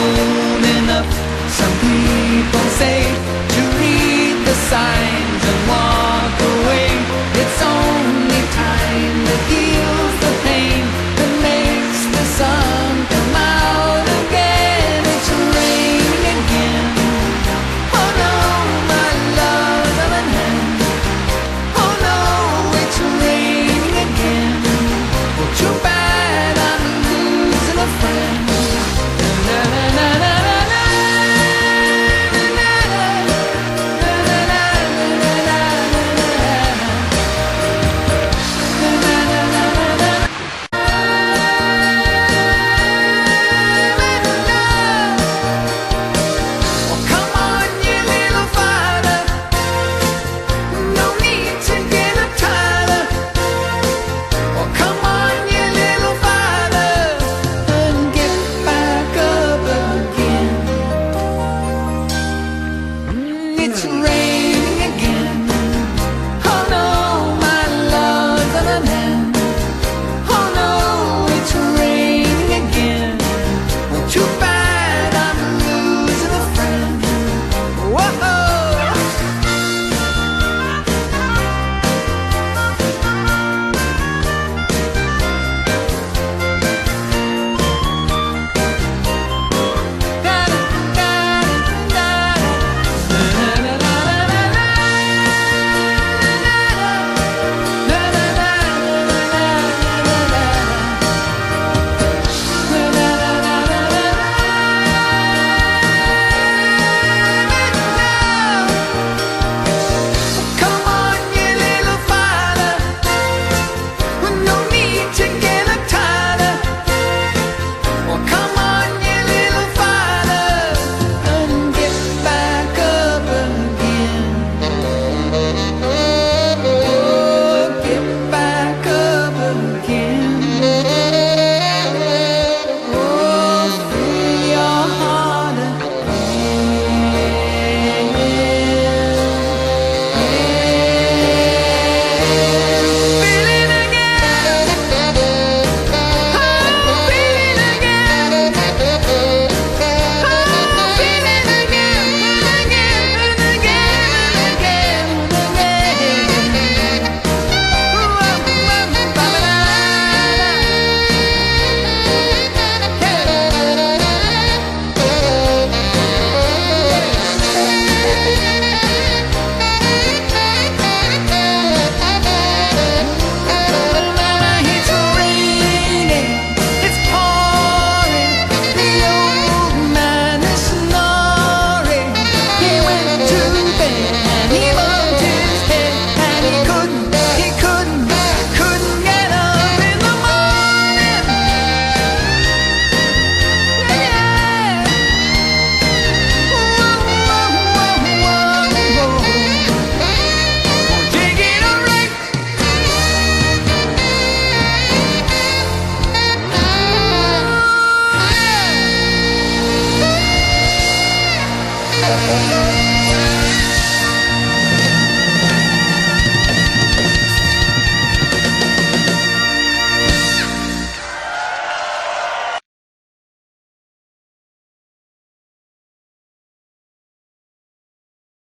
old enough, some people say, to read the signs and walk away. It's only time that heals the pain, that makes the sun come out again. It's raining again. Oh no, my love, haven't had. Oh no, it's raining again. Well, too bad I'm losing a friend. Na na na na na na. It's raining again. Oh no, my love's at an end. Oh no, it's raining again. Well, too bad I'm losing a friend. Whoa. Thank you.